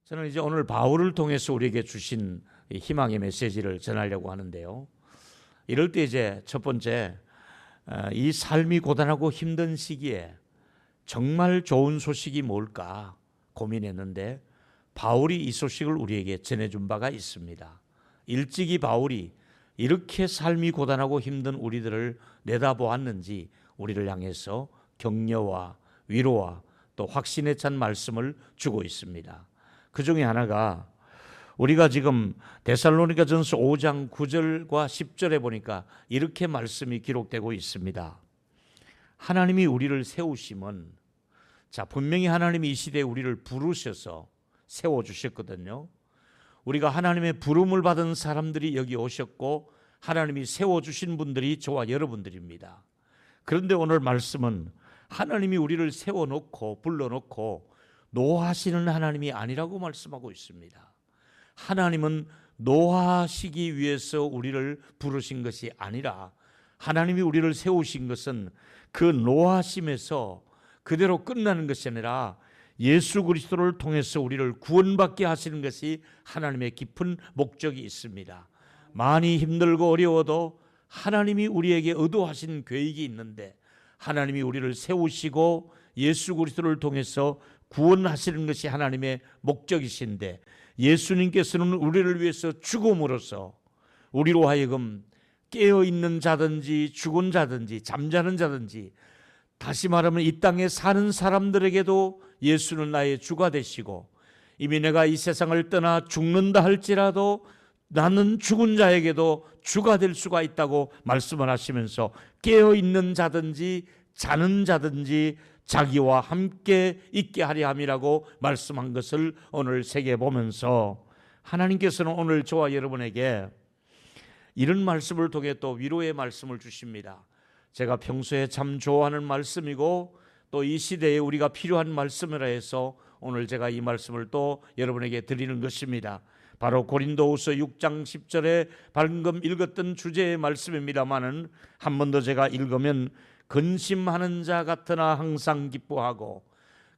저는 이제 오늘 바울을 통해서 우리에게 주신 이 희망의 메시지를 전하려고 하는데요. 이럴 때 이제 첫 번째, 이 삶이 고단하고 힘든 시기에 정말 좋은 소식이 뭘까 고민했는데 바울이 이 소식을 우리에게 전해준 바가 있습니다. 일찍이 바울이 이렇게 삶이 고단하고 힘든 우리들을 내다보았는지 우리를 향해서 격려와 위로와 또 확신에 찬 말씀을 주고 있습니다. 그 중에 하나가 우리가 지금 데살로니가전서 5장 9절과 10절에 보니까 이렇게 말씀이 기록되고 있습니다. 하나님이 우리를 세우심은, 분명히 하나님이 이 시대에 우리를 부르셔서 세워주셨거든요. 우리가 하나님의 부름을 받은 사람들이 여기 오셨고 하나님이 세워주신 분들이 저와 여러분들입니다. 그런데 오늘 말씀은 하나님이 우리를 세워놓고 불러놓고 노하시는 하나님이 아니라고 말씀하고 있습니다. 하나님은 노하시기 위해서 우리를 부르신 것이 아니라 하나님이 우리를 세우신 것은 그 노하심에서 그대로 끝나는 것이 아니라 예수 그리스도를 통해서 우리를 구원받게 하시는 것이 하나님의 깊은 목적이 있습니다. 많이 힘들고 어려워도 하나님이 우리에게 의도하신 계획이 있는데 하나님이 우리를 세우시고 예수 그리스도를 통해서 구원하시는 것이 하나님의 목적이신데 예수님께서는 우리를 위해서 죽음으로써 우리로 하여금 깨어있는 자든지 죽은 자든지 잠자는 자든지, 다시 말하면 이 땅에 사는 사람들에게도 예수는 나의 주가 되시고 이미 내가 이 세상을 떠나 죽는다 할지라도 나는 죽은 자에게도 주가 될 수가 있다고 말씀을 하시면서 깨어있는 자든지 자는 자든지 자기와 함께 있게 하려 함이라고 말씀한 것을 오늘 새겨보면서 하나님께서는 오늘 저와 여러분에게 이런 말씀을 통해 또 위로의 말씀을 주십니다. 제가 평소에 참 좋아하는 말씀이고 또 이 시대에 우리가 필요한 말씀이라 해서 오늘 제가 이 말씀을 또 여러분에게 드리는 것입니다. 바로 고린도후서 6장 10절에 방금 읽었던 주제의 말씀입니다마는 한 번 더 제가 읽으면 근심하는 자 같으나 항상 기뻐하고,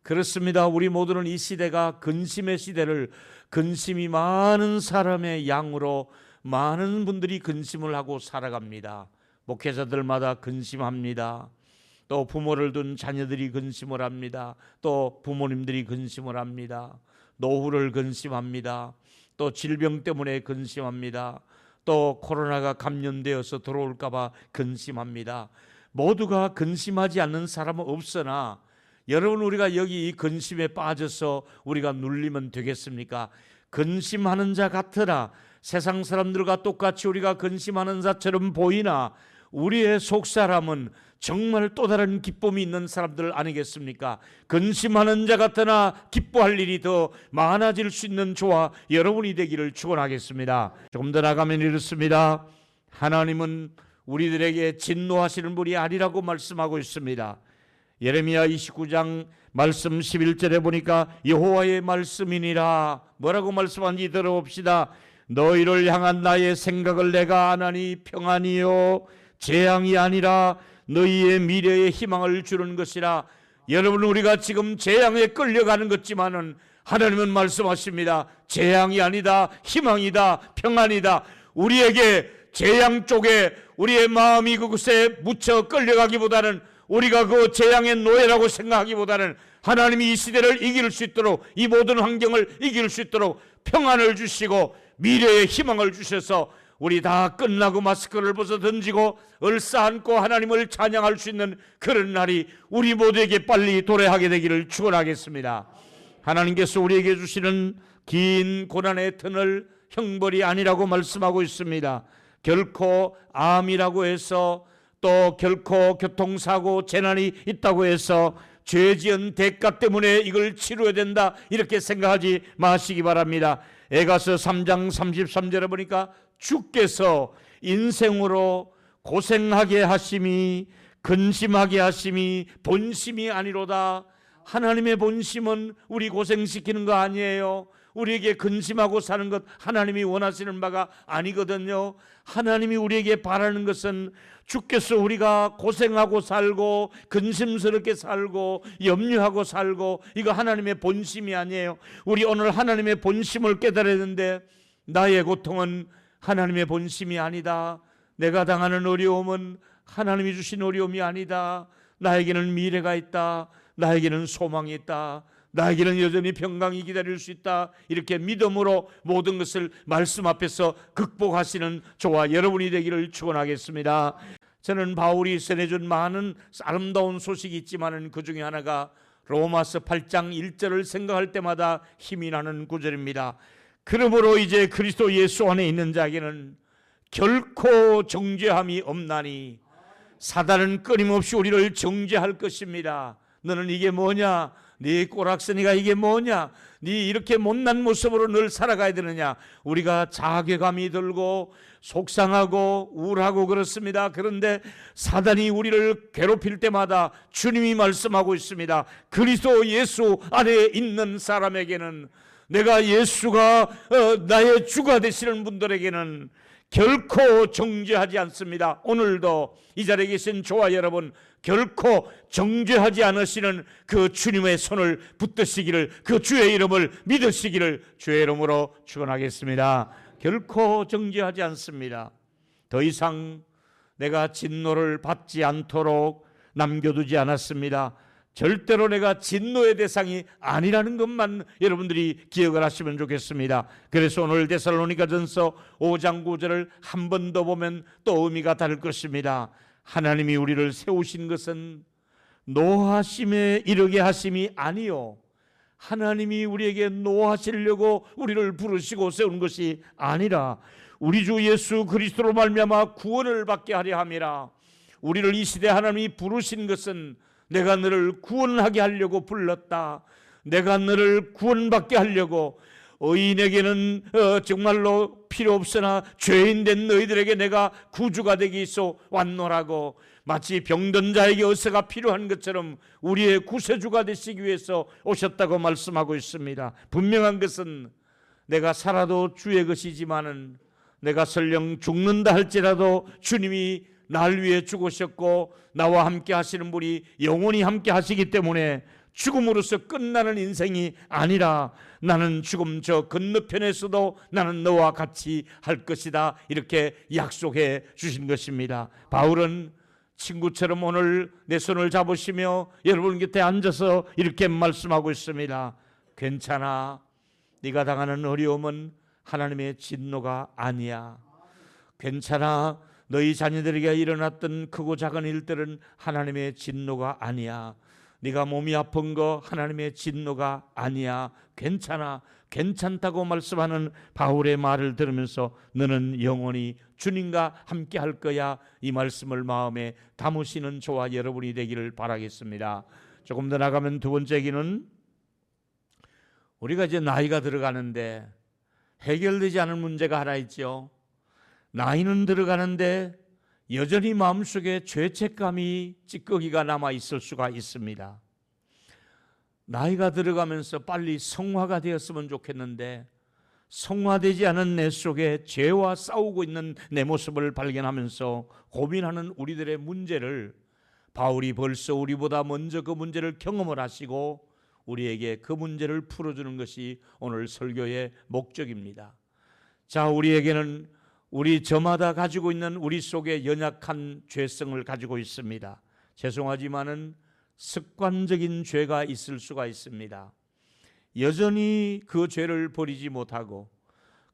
그렇습니다. 우리 모두는 이 시대가 근심의 시대를, 근심이 많은 사람의 양으로 많은 분들이 근심을 하고 살아갑니다. 목회자들마다 근심합니다. 또 부모를 둔 자녀들이 근심을 합니다. 또 부모님들이 근심을 합니다. 노후를 근심합니다. 또 질병 때문에 근심합니다. 또 코로나가 감염되어서 들어올까 봐 근심합니다. 모두가 근심하지 않는 사람은 없으나 여러분, 우리가 여기 이 근심에 빠져서 우리가 눌리면 되겠습니까? 근심하는 자 같으나, 세상 사람들과 똑같이 우리가 근심하는 자처럼 보이나 우리의 속사람은 정말 또 다른 기쁨이 있는 사람들 아니겠습니까? 근심하는 자 같으나 기뻐할 일이 더 많아질 수 있는 저와 여러분이 되기를 축원하겠습니다. 조금 더 나가면 이렇습니다. 하나님은 우리들에게 진노하시는 분이 아니라고 말씀하고 있습니다. 예레미야 29장 말씀 11절에 보니까 여호와의 말씀이니라, 뭐라고 말씀하는지 들어봅시다. 너희를 향한 나의 생각을 내가 아나니 평안이요 재앙이 아니라 너희의 미래의 희망을 주는 것이라. 여러분, 우리가 지금 재앙에 끌려가는 것지만은 하나님은 말씀하십니다. 재앙이 아니다, 희망이다, 평안이다. 우리에게 재앙 쪽에 우리의 마음이 그곳에 묻혀 끌려가기보다는, 우리가 그 재앙의 노예라고 생각하기보다는 하나님이 이 시대를 이길 수 있도록, 이 모든 환경을 이길 수 있도록 평안을 주시고 미래의 희망을 주셔서 우리 다 끝나고 마스크를 벗어 던지고 얼싸안고 하나님을 찬양할 수 있는 그런 날이 우리 모두에게 빨리 도래하게 되기를 축원하겠습니다. 하나님께서 우리에게 주시는 긴 고난의 터널 형벌이 아니라고 말씀하고 있습니다. 결코 암이라고 해서, 또 결코 교통사고 재난이 있다고 해서 죄 지은 대가 때문에 이걸 치료해야 된다, 이렇게 생각하지 마시기 바랍니다. 에가서 3장 33절에 보니까 주께서 인생으로 고생하게 하심이, 근심하게 하심이 본심이 아니로다. 하나님의 본심은 우리 고생시키는 거 아니에요. 우리에게 근심하고 사는 것 하나님이 원하시는 바가 아니거든요. 하나님이 우리에게 바라는 것은 주께서 우리가 고생하고 살고 근심스럽게 살고 염려하고 살고, 이거 하나님의 본심이 아니에요. 우리 오늘 하나님의 본심을 깨달아야 되는데, 나의 고통은 하나님의 본심이 아니다. 내가 당하는 어려움은 하나님이 주신 어려움이 아니다. 나에게는 미래가 있다. 나에게는 소망이 있다. 나에게는 여전히 평강이 기다릴 수 있다. 이렇게 믿음으로 모든 것을 말씀 앞에서 극복하시는 저와 여러분이 되기를 축원하겠습니다. 저는 바울이 전해준 많은 아름다운 소식이 있지만 그 중에 하나가 로마서 8장 1절을 생각할 때마다 힘이 나는 구절입니다. 그러므로 이제 그리스도 예수 안에 있는 자에게는 결코 정죄함이 없나니, 사단은 끊임없이 우리를 정죄할 것입니다. 너는 이게 뭐냐? 네 꼬락서니가 이게 뭐냐? 네 이렇게 못난 모습으로 늘 살아가야 되느냐? 우리가 자괴감이 들고 속상하고 우울하고 그렇습니다. 그런데 사단이 우리를 괴롭힐 때마다 주님이 말씀하고 있습니다. 그리스도 예수 안에 있는 사람에게는, 내가 예수가 나의 주가 되시는 분들에게는 결코 정죄하지 않습니다. 오늘도 이 자리에 계신 저와 여러분, 결코 정죄하지 않으시는 그 주님의 손을 붙드시기를, 그 주의 이름을 믿으시기를 주의 이름으로 축원하겠습니다. 결코 정죄하지 않습니다. 더 이상 내가 진노를 받지 않도록 남겨두지 않았습니다. 절대로 내가 진노의 대상이 아니라는 것만 여러분들이 기억을 하시면 좋겠습니다. 그래서 오늘 데살로니가전서 5장 9절을 한 번 더 보면 또 의미가 다를 것입니다. 하나님이 우리를 세우신 것은 노하심에 이르게 하심이 아니요, 하나님이 우리에게 노하시려고 우리를 부르시고 세운 것이 아니라 우리 주 예수 그리스도로 말미암아 구원을 받게 하려 함이라. 우리를 이 시대 하나님이 부르신 것은 내가 너를 구원하게 하려고 불렀다. 내가 너를 구원받게 하려고, 의인에게는 정말로 필요 없으나 죄인 된 너희들에게 내가 구주가 되기 위해서 왔노라고, 마치 병든 자에게 의사가 필요한 것처럼 우리의 구세주가 되시기 위해서 오셨다고 말씀하고 있습니다. 분명한 것은 내가 살아도 주의 것이지만은, 내가 설령 죽는다 할지라도 주님이 날 위해 죽으셨고 나와 함께 하시는 분이 영원히 함께 하시기 때문에 죽음으로써 끝나는 인생이 아니라, 나는 죽음 저 건너편에서도 나는 너와 같이 할 것이다, 이렇게 약속해 주신 것입니다. 바울은 친구처럼 오늘 내 손을 잡으시며 여러분 곁에 앉아서 이렇게 말씀하고 있습니다. 괜찮아. 네가 당하는 어려움은 하나님의 진노가 아니야. 괜찮아. 너희 자녀들에게 일어났던 크고 작은 일들은 하나님의 진노가 아니야. 네가 몸이 아픈 거 하나님의 진노가 아니야. 괜찮아. 괜찮다고 말씀하는 바울의 말을 들으면서 너는 영원히 주님과 함께 할 거야, 이 말씀을 마음에 담으시는 저와 여러분이 되기를 바라겠습니다. 조금 더 나가면 두 번째 얘기는, 우리가 이제 나이가 들어가는데 해결되지 않은 문제가 하나 있죠. 나이는 들어가는데 여전히 마음속에 죄책감이, 찌꺼기가 남아 있을 수가 있습니다. 나이가 들어가면서 빨리 성화가 되었으면 좋겠는데, 성화되지 않은 내 속에 죄와 싸우고 있는 내 모습을 발견하면서 고민하는 우리들의 문제를, 바울이 벌써 우리보다 먼저 그 문제를 경험을 하시고 우리에게 그 문제를 풀어주는 것이 오늘 설교의 목적입니다. 자, 우리에게는 우리 저마다 가지고 있는 우리 속에 연약한 죄성을 가지고 있습니다. 죄송하지만은 습관적인 죄가 있을 수가 있습니다. 여전히 그 죄를 버리지 못하고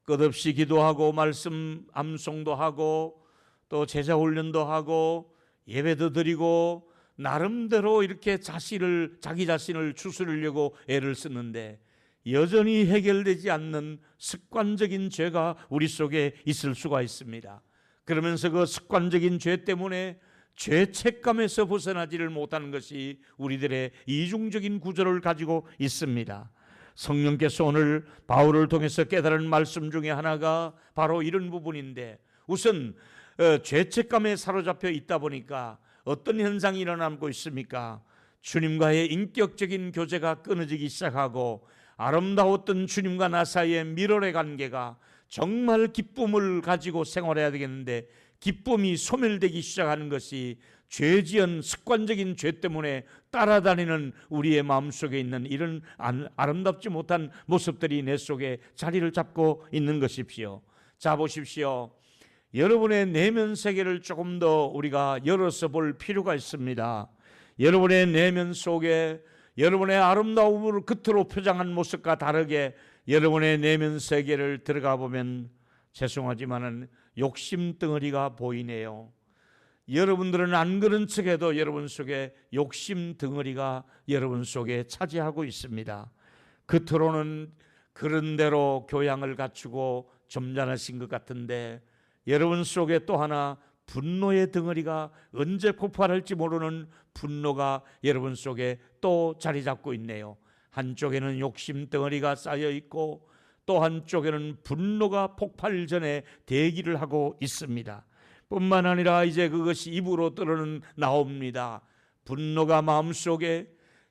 끝없이 기도하고 말씀 암송도 하고 또 제자 훈련도 하고 예배도 드리고 나름대로 이렇게 자기 자신을 추스르려고 애를 쓰는데 여전히 해결되지 않는 습관적인 죄가 우리 속에 있을 수가 있습니다. 그러면서 그 습관적인 죄 때문에 죄책감에서 벗어나지를 못하는 것이 우리들의 이중적인 구조를 가지고 있습니다. 성령께서 오늘 바울을 통해서 깨달은 말씀 중에 하나가 바로 이런 부분인데, 우선 죄책감에 사로잡혀 있다 보니까 어떤 현상이 일어나고 있습니까? 주님과의 인격적인 교제가 끊어지기 시작하고 아름다웠던 주님과 나 사이의 밀월의 관계가 정말 기쁨을 가지고 생활해야 되겠는데 기쁨이 소멸되기 시작하는 것이 죄지은 습관적인 죄 때문에 따라다니는 우리의 마음속에 있는 이런 아름답지 못한 모습들이 내 속에 자리를 잡고 있는 것입시오. 자, 보십시오. 여러분의 내면 세계를 조금 더 우리가 열어서 볼 필요가 있습니다. 여러분의 내면 속에 여러분의 아름다움을 겉으로 표장한 모습과 다르게 여러분의 내면 세계를 들어가 보면 죄송하지만은 욕심 덩어리가 보이네요. 여러분들은 안 그런 척해도 여러분 속에 욕심 덩어리가 여러분 속에 차지하고 있습니다. 겉으로는 그런 대로 교양을 갖추고 점잖으신 것 같은데 여러분 속에 또 하나 분노의 덩어리가 언제 폭발할지 모르는 분노가 여러분 속에 또 자리 잡고 있네요. 한쪽에는 욕심 덩어리가 쌓여 있고 또 한쪽에는 분노가 폭발 전에 대기를 하고 있습니다. 뿐만 아니라 이제 그것이 입으로 떨어는 나옵니다. 분노가 마음속에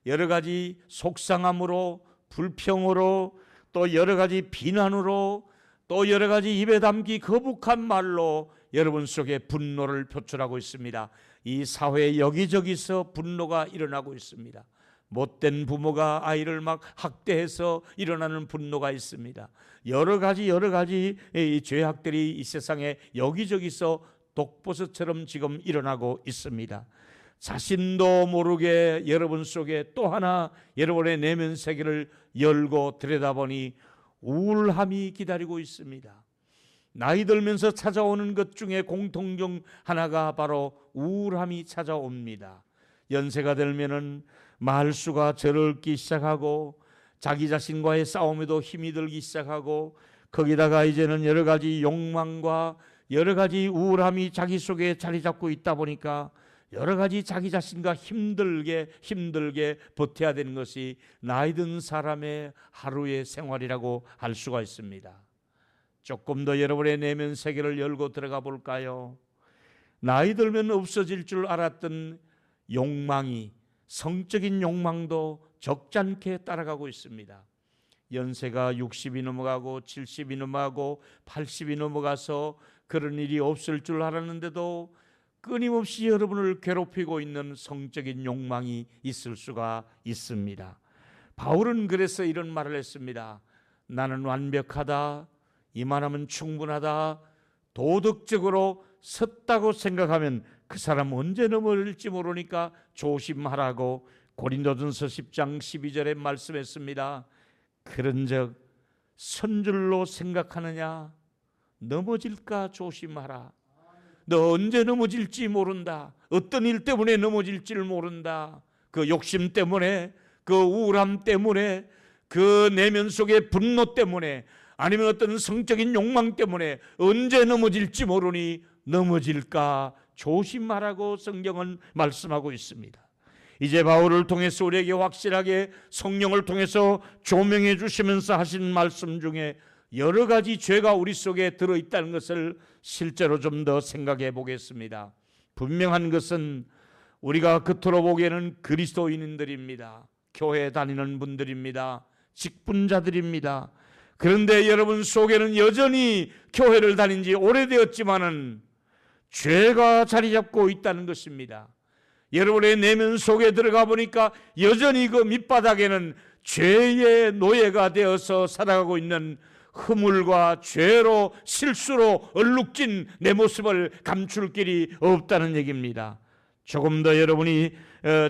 여러 가지 속상함으로, 불평으로, 또 여러 가지 비난으로, 또 여러 가지 입에 담기 거북한 말로 여러분 속에 분노를 표출하고 있습니다. 이 사회 여기저기서 분노가 일어나고 있습니다. 못된 부모가 아이를 막 학대해서 일어나는 분노가 있습니다. 여러 가지 이 죄악들이 이 세상에 여기저기서 독버섯처럼 지금 일어나고 있습니다. 자신도 모르게 여러분 속에 또 하나 여러분의 내면 세계를 열고 들여다보니 우울함이 기다리고 있습니다. 나이 들면서 찾아오는 것 중에 공통 중 하나가 바로 우울함이 찾아옵니다. 연세가 들면은 말수가 저렇기 시작하고 자기 자신과의 싸움에도 힘이 들기 시작하고 거기다가 이제는 여러 가지 욕망과 여러 가지 우울함이 자기 속에 자리 잡고 있다 보니까 여러 가지 자기 자신과 힘들게 버텨야 되는 것이 나이 든 사람의 하루의 생활이라고 할 수가 있습니다. 조금 더 여러분의 내면 세계를 열고 들어가 볼까요? 나이 들면 없어질 줄 알았던 욕망이, 성적인 욕망도 적잖게 따라가고 있습니다. 연세가 60이 넘어가고 70이 넘어가고 80이 넘어가서 그런 일이 없을 줄 알았는데도 끊임없이 여러분을 괴롭히고 있는 성적인 욕망이 있을 수가 있습니다. 바울은 그래서 이런 말을 했습니다. 나는 완벽하다, 이만하면 충분하다, 도덕적으로 섰다고 생각하면 그 사람 언제 넘어질지 모르니까 조심하라고 고린도전서 10장 12절에 말씀했습니다. 그런즉 선 줄로 생각하느냐? 넘어질까 조심하라. 너 언제 넘어질지 모른다. 어떤 일 때문에 넘어질지를 모른다. 그 욕심 때문에, 그 우울함 때문에, 그 내면 속의 분노 때문에, 아니면 어떤 성적인 욕망 때문에 언제 넘어질지 모르니 넘어질까 조심하라고 성경은 말씀하고 있습니다. 이제 바울을 통해서 우리에게 확실하게 성령을 통해서 조명해 주시면서 하신 말씀 중에 여러 가지 죄가 우리 속에 들어있다는 것을 실제로 좀 더 생각해 보겠습니다. 분명한 것은 우리가 겉으로 보기에는 그리스도인들입니다. 교회 다니는 분들입니다. 직분자들입니다. 그런데 여러분 속에는 여전히 교회를 다닌 지 오래되었지만은 죄가 자리 잡고 있다는 것입니다. 여러분의 내면 속에 들어가 보니까 여전히 그 밑바닥에는 죄의 노예가 되어서 살아가고 있는 허물과 죄로 실수로 얼룩진 내 모습을 감출 길이 없다는 얘기입니다. 조금 더 여러분이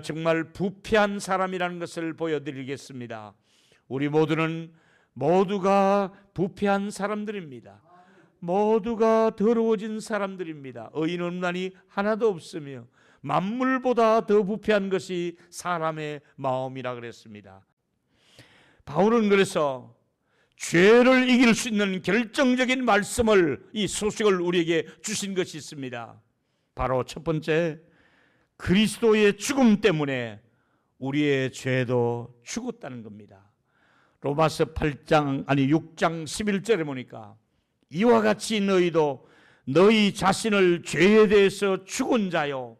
정말 부패한 사람이라는 것을 보여드리겠습니다. 우리 모두가 부패한 사람들입니다. 모두가 더러워진 사람들입니다. 의인 없나니 하나도 없으며 만물보다 더 부패한 것이 사람의 마음이라 그랬습니다. 바울은 그래서 죄를 이길 수 있는 결정적인 말씀을, 이 소식을 우리에게 주신 것이 있습니다. 바로 첫 번째, 그리스도의 죽음 때문에 우리의 죄도 죽었다는 겁니다. 로마서 6장 11절에 보니까 이와 같이 너희도 너희 자신을 죄에 대해서 죽은 자요,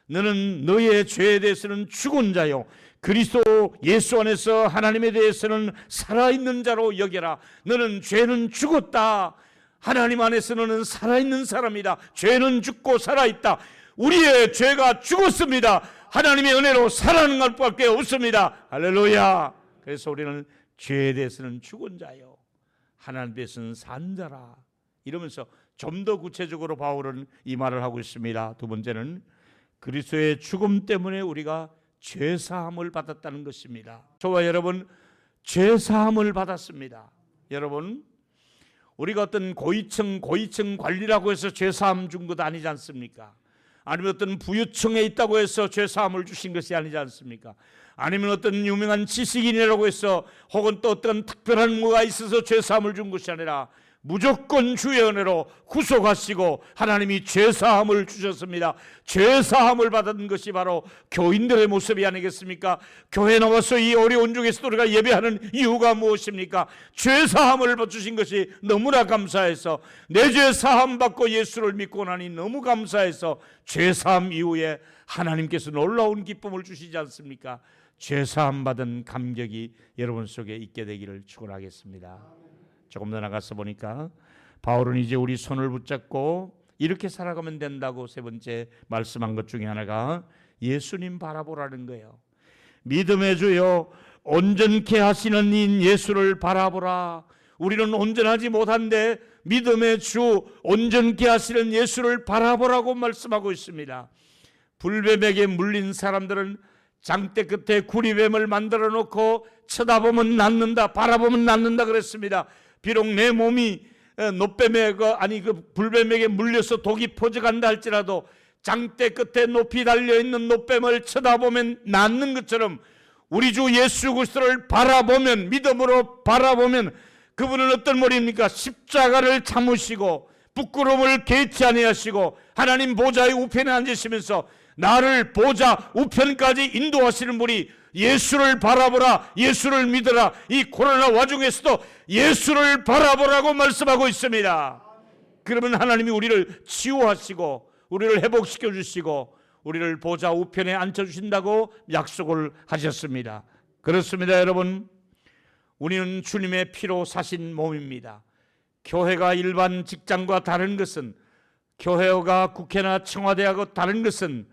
너는 너의 죄에 대해서는 죽은 자요, 그리스도 예수 안에서 하나님에 대해서는 살아있는 자로 여겨라. 너는 죄는 죽었다. 하나님 안에서 너는 살아있는 사람이다. 죄는 죽고 살아있다. 우리의 죄가 죽었습니다. 하나님의 은혜로 살아나는 것밖에 없습니다. 할렐루야. 그래서 우리는 죄에 대해서는 죽은 자요, 하나님 대해서는 산 자라. 이러면서 좀 더 구체적으로 바울은 이 말을 하고 있습니다. 두 번째는 그리스도의 죽음 때문에 우리가 죄사함을 받았다는 것입니다. 저와 여러분, 죄사함을 받았습니다. 여러분, 우리가 어떤 고위층 관리라고 해서 죄사함 준 것 아니지 않습니까? 아니면 어떤 부유층에 있다고 해서 죄사함을 주신 것이 아니지 않습니까? 아니면 어떤 유명한 지식인이라고 해서 혹은 또 어떤 특별한 뭐가 있어서 죄사함을 준 것이 아니라 무조건 주의 은혜로 구속하시고 하나님이 죄사함을 주셨습니다. 죄사함을 받은 것이 바로 교인들의 모습이 아니겠습니까? 교회 나와서 이 어려운 중에서도 우리가 예배하는 이유가 무엇입니까? 죄사함을 주신 것이 너무나 감사해서, 내 죄사함 받고 예수를 믿고 나니 너무 감사해서 죄사함 이후에 하나님께서 놀라운 기쁨을 주시지 않습니까? 죄사함 받은 감격이 여러분 속에 있게 되기를 축원하겠습니다. 조금 더 나가서 보니까 바울은 이제 우리 손을 붙잡고 이렇게 살아가면 된다고 세 번째 말씀한 것 중에 하나가 예수님 바라보라는 거예요. 믿음의 주여 온전케 하시는 인 예수를 바라보라. 우리는 온전하지 못한데 믿음의 주 온전케 하시는 예수를 바라보라고 말씀하고 있습니다. 불뱀에게 물린 사람들은 장대 끝에 구리뱀을 만들어 놓고 쳐다보면 낫는다, 바라보면 낫는다 그랬습니다. 비록 내 몸이 불뱀에게 물려서 독이 퍼져간다 할지라도 장대 끝에 높이 달려있는 노뱀을 쳐다보면 낫는 것처럼 우리 주 예수 그리스도를 바라보면, 믿음으로 바라보면 그분은 어떤 분입니까? 십자가를 참으시고 부끄러움을 개치 아니하시고 하나님 보좌의 우편에 앉으시면서 나를 보좌 우편까지 인도하시는 분이 예수를 바라보라, 예수를 믿어라. 이 코로나 와중에서도 예수를 바라보라고 말씀하고 있습니다. 그러면 하나님이 우리를 치유하시고 우리를 회복시켜 주시고 우리를 보좌 우편에 앉혀주신다고 약속을 하셨습니다. 그렇습니다. 여러분, 우리는 주님의 피로 사신 몸입니다. 교회가 일반 직장과 다른 것은, 교회가 국회나 청와대하고 다른 것은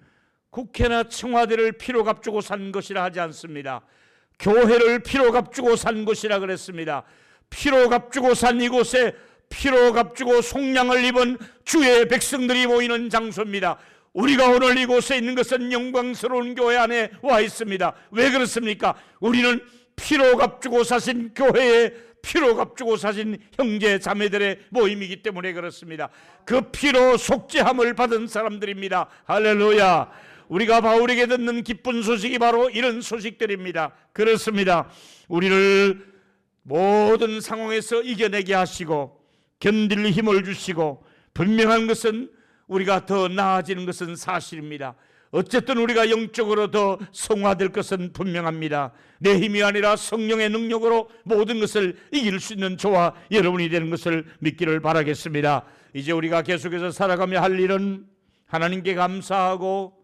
국회나 청와대를 피로 값주고 산 것이라 하지 않습니다. 교회를 피로 값주고 산 것이라 그랬습니다. 피로 값주고 산 이곳에 피로 값주고 속량을 입은 주의 백성들이 모이는 장소입니다. 우리가 오늘 이곳에 있는 것은 영광스러운 교회 안에 와 있습니다. 왜 그렇습니까? 우리는 피로 값주고 사신 교회에 피로 값주고 사신 형제 자매들의 모임이기 때문에 그렇습니다. 그 피로 속죄함을 받은 사람들입니다. 할렐루야. 우리가 바울에게 듣는 기쁜 소식이 바로 이런 소식들입니다. 그렇습니다. 우리를 모든 상황에서 이겨내게 하시고 견딜 힘을 주시고, 분명한 것은 우리가 더 나아지는 것은 사실입니다. 어쨌든 우리가 영적으로 더 성화될 것은 분명합니다. 내 힘이 아니라 성령의 능력으로 모든 것을 이길 수 있는 저와 여러분이 되는 것을 믿기를 바라겠습니다. 이제 우리가 계속해서 살아가며 할 일은 하나님께 감사하고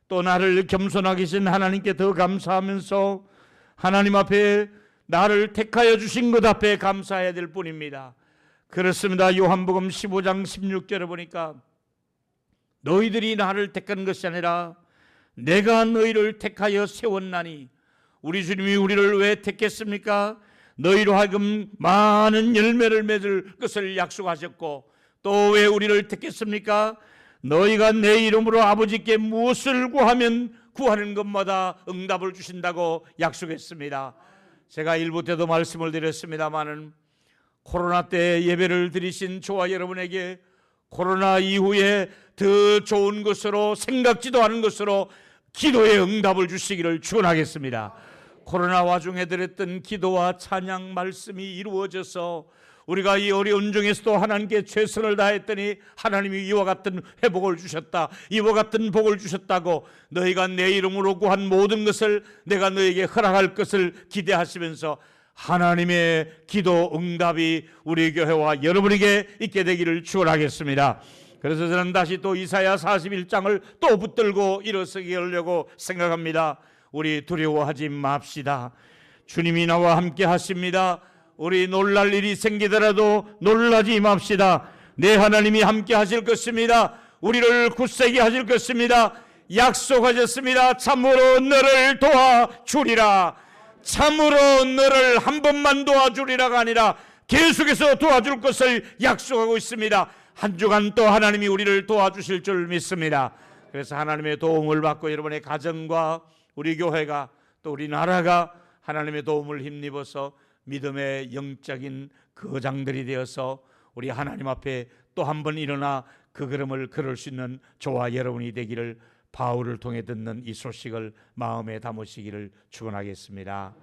또 나를 겸손하게 하신 하나님께 더 감사하면서 하나님 앞에 나를 택하여 주신 것 앞에 감사해야 될 뿐입니다. 그렇습니다. 요한복음 15장 16절에 보니까 너희들이 나를 택한 것이 아니라 내가 너희를 택하여 세웠나니. 우리 주님이 우리를 왜 택했습니까? 너희로 하여금 많은 열매를 맺을 것을 약속하셨고, 또 왜 우리를 택했습니까? 너희가 내 이름으로 아버지께 무엇을 구하면 구하는 것마다 응답을 주신다고 약속했습니다. 제가 일부 때도 말씀을 드렸습니다마는 코로나 때 예배를 드리신 저와 여러분에게 코로나 이후에 더 좋은 것으로, 생각지도 않은 것으로 기도의 응답을 주시기를 축원하겠습니다. 코로나 와중에 드렸던 기도와 찬양 말씀이 이루어져서 우리가 이 어려운 중에서도 하나님께 최선을 다했더니 하나님이 이와 같은 회복을 주셨다, 이와 같은 복을 주셨다고, 너희가 내 이름으로 구한 모든 것을 내가 너에게 허락할 것을 기대하시면서 하나님의 기도 응답이 우리 교회와 여러분에게 있게 되기를 축원하겠습니다. 그래서 저는 다시 또 이사야 41장을 또 붙들고 일어서게 하려고 생각합니다. 우리 두려워하지 맙시다. 주님이 나와 함께 하십니다. 우리 놀랄 일이 생기더라도 놀라지 맙시다. 내 하나님이 함께 하실 것입니다. 우리를 굳세게 하실 것입니다. 약속하셨습니다. 참으로 너를 도와주리라. 참으로 너를 한 번만 도와주리라가 아니라 계속해서 도와줄 것을 약속하고 있습니다. 한 주간 또 하나님이 우리를 도와주실 줄 믿습니다. 그래서 하나님의 도움을 받고 여러분의 가정과 우리 교회가 또 우리 나라가 하나님의 도움을 힘입어서 믿음의 영적인 거장들이 되어서 우리 하나님 앞에 또 한 번 일어나 그 걸음을 걸을 수 있는 저와 여러분이 되기를 바울을 통해 듣는 이 소식을 마음에 담으시기를 축원하겠습니다.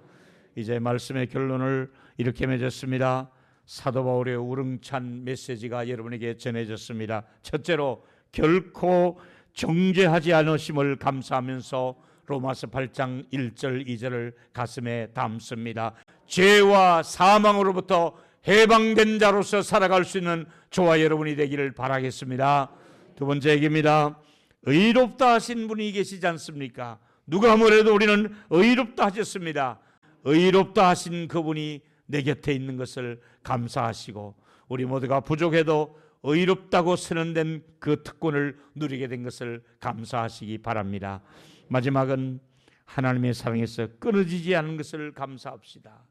이제 말씀의 결론을 이렇게 맺었습니다. 사도 바울의 우렁찬 메시지가 여러분에게 전해졌습니다. 첫째로 결코 정죄하지 않으심을 감사하면서 로마서 8장 1절 2절을 가슴에 담습니다. 죄와 사망으로부터 해방된 자로서 살아갈 수 있는 저와 여러분이 되기를 바라겠습니다. 두 번째 얘기입니다. 의롭다 하신 분이 계시지 않습니까? 누가 뭐래도 우리는 의롭다 하셨습니다. 의롭다 하신 그분이 내 곁에 있는 것을 감사하시고 우리 모두가 부족해도 의롭다고 선언된 그 특권을 누리게 된 것을 감사하시기 바랍니다. 마지막은 하나님의 사랑에서 끊어지지 않은 것을 감사합시다.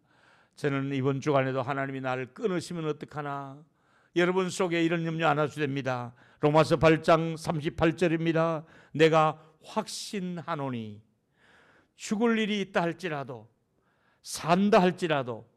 저는 이번 주간에도 하나님이 나를 끊으시면 어떡하나 여러분 속에 이런 염려 안 하셔도 됩니다. 로마서 8장 38절입니다. 내가 확신하노니 죽을 일이 있다 할지라도 산다 할지라도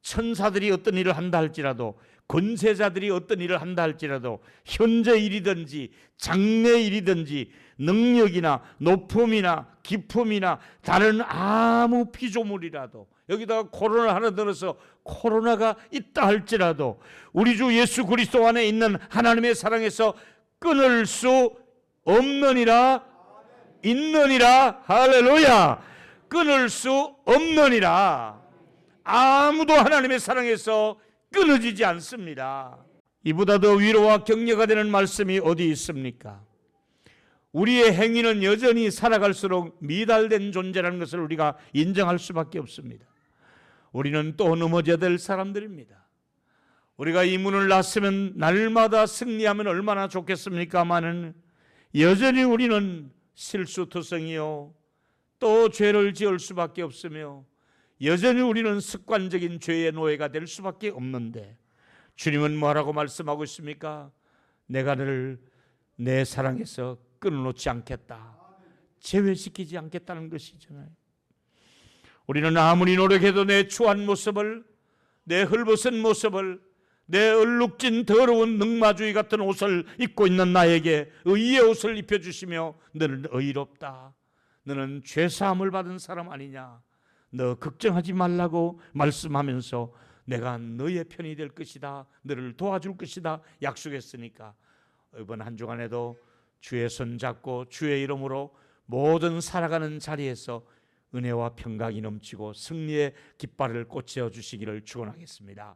천사들이 어떤 일을 한다 할지라도 권세자들이 어떤 일을 한다 할지라도 현재 일이든지 장래 일이든지 능력이나 높음이나 기품이나 다른 아무 피조물이라도 여기다가 코로나 하나 들어서 코로나가 있다 할지라도 우리 주 예수 그리스도 안에 있는 하나님의 사랑에서 끊을 수 없느니라 있느니라 할렐루야 끊을 수 없느니라 아무도 하나님의 사랑에서 끊어지지 않습니다. 이보다 더 위로와 격려가 되는 말씀이 어디 있습니까? 우리의 행위는 여전히 살아갈수록 미달된 존재라는 것을 우리가 인정할 수밖에 없습니다. 우리는 또 넘어져야 될 사람들입니다. 우리가 이 문을 났으면 날마다 승리하면 얼마나 좋겠습니까마는 여전히 우리는 실수투성이요 또 죄를 지을 수밖에 없으며 여전히 우리는 습관적인 죄의 노예가 될 수밖에 없는데 주님은 뭐라고 말씀하고 있습니까? 내가 너를 내 사랑에서 끊어놓지 않겠다. 제외시키지 않겠다는 것이잖아요. 우리는 아무리 노력해도 내 추한 모습을 내 헐벗은 모습을 내 얼룩진 더러운 능마주의 같은 옷을 입고 있는 나에게 의의 옷을 입혀주시며 너는 의롭다. 너는 죄사함을 받은 사람 아니냐. 너 걱정하지 말라고 말씀하면서 내가 너의 편이 될 것이다. 너를 도와줄 것이다. 약속했으니까 이번 한 주간에도 주의 손 잡고 주의 이름으로 모든 살아가는 자리에서 은혜와 평강이 넘치고 승리의 깃발을 꽂혀 주시기를 축원하겠습니다.